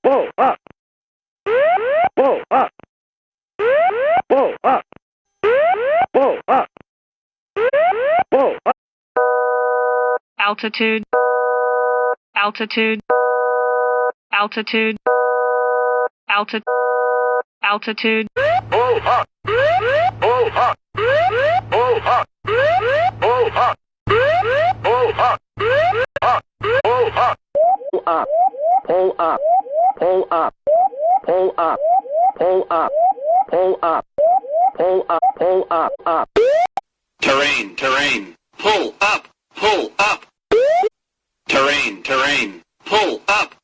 pull up, pull up, pull up, pull up, pull up. Altitude, altitude, altitude, altitude, altitude. Pull up, pull up, pull up, pull up, pull up, up, pull up, pull up, pull up, pull up, pull up, pull up, pull up, pull up, pull up, up. Terrain, terrain, pull up, pull up. Terrain, terrain, pull up,